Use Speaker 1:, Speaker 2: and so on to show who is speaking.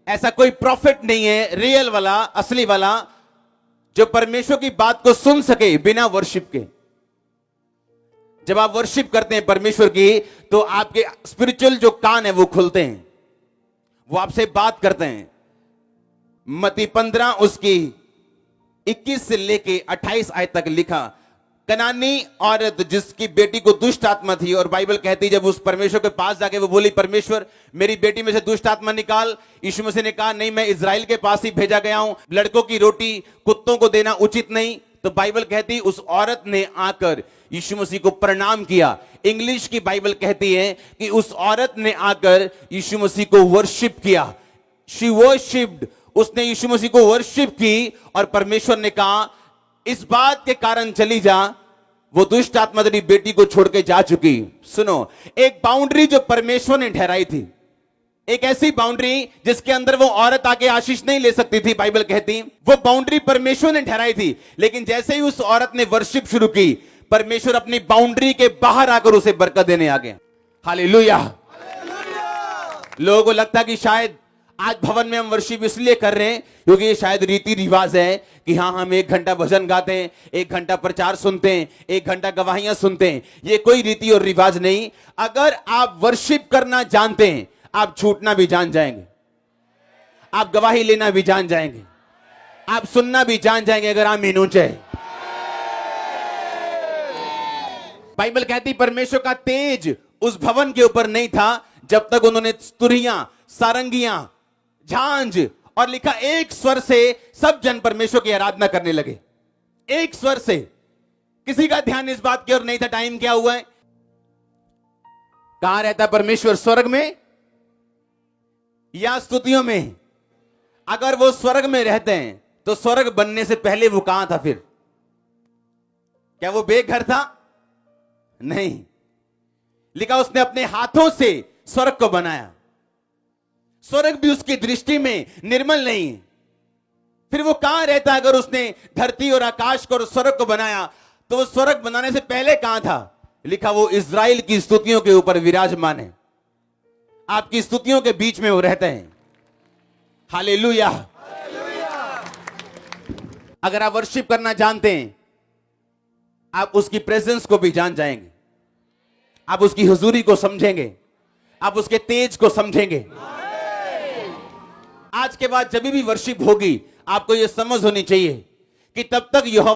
Speaker 1: ऐसा कोई प्रॉफिट नहीं है रियल वाला, असली वाला, जो परमेश्वर की बात को सुन सके बिना वर्शिप के। जब आप वर्शिप करते हैं परमेश्वर की, तो आपके स्पिरिचुअल जो कान है वो खुलते हैं, वो आपसे बात करते हैं। मत्ती 15 उसकी 21 से लेके 28 आयत तक लिखा, कनानी औरत जिसकी बेटी को दुष्ट आत्मा थी, और बाइबल कहती जब उस परमेश्वर के पास जाके वो बोली, परमेश्वर मेरी बेटी में से दुष्ट आत्मा निकाल। यीशु मसीह ने कहा, नहीं, मैं इजराइल के पास ही भेजा गया हूं, लड़कों की रोटी कुत्तों को देना उचित नहीं। तो बाइबल कहती उस औरत ने आकर यीशु मसीह को प्रणाम किया। इंग्लिश की बाइबल कहती है कि उस औरत ने आकर यीशु मसीह को वर्शिप किया। शी वर्शिप्ड, उसने यीशु मसीह को वर्शिप की, और परमेश्वर ने कहा इस बात के कारण चली जा, वो दुष्ट आत्मा तेरी बेटी को छोड़ के जा चुकी। सुनो, एक बाउंड्री जो परमेश्वर ने ठहराई थी, एक ऐसी बाउंड्री जिसके अंदर वो औरत आके आशीष नहीं ले सकती थी, बाइबल कहती वो बाउंड्री परमेश्वर ने ठहराई थी। लेकिन जैसे ही उस औरत ने वर्शिप शुरू की, परमेश्वर अपनी बाउंड्री के बाहर आकर उसे बरकत देने आ गया। हालेलुया। लोगों को लगता कि शायद आज भवन में हम वर्शिप इसलिए कर रहे हैं क्योंकि ये शायद रीति रिवाज है कि हाँ, हम 1 घंटा भजन गाते हैं, 1 घंटा प्रचार सुनते हैं, 1 घंटा गवाहियां सुनते हैं। ये कोई रीति और रिवाज नहीं। अगर आप वर्शिप करना जानते हैं, आप छूटना भी जान जाएंगे, आप गवाही लेना भी जान जाएंगे, आप सुनना भी जान जाएंगे, अगर आप मीनूच है। बाइबल कहती परमेश्वर का तेज उस भवन के ऊपर नहीं था जब तक उन्होंने तुरहियां, सारंगियां, झांझ, और लिखा एक स्वर से सब जन परमेश्वर की आराधना करने लगे। एक स्वर से, किसी का ध्यान इस बात की ओर नहीं था टाइम क्या हुआ है। कहां रहता परमेश्वर, स्वर्ग में या स्तुतियों में? अगर वो स्वर्ग में रहते हैं तो स्वर्ग बनने से पहले वो कहां था फिर? क्या वो बेघर था? नहीं, लिखा उसने अपने हाथों से स्वर्ग को बनाया। स्वर्ग भी उसकी दृष्टि में निर्मल नहीं, फिर वो कहां रहता? अगर उसने धरती और आकाश को और स्वर्ग को बनाया, तो वो स्वर्ग बनाने से पहले कहां था? लिखा वो इजराइल की स्तुतियों के ऊपर विराजमान है। आपकी स्तुतियों के बीच में वो रहते हैं। हालेलुया। अगर आप वर्शिप करना जानते हैं, आप उसकी प्रेजेंस को भी जान जाएंगे, आप उसकी हुजूरी को समझेंगे, आप उसके तेज को समझेंगे। आज के बाद जब भी वर्शिप होगी, आपको यह समझ होनी चाहिए कि तब तक यहोवा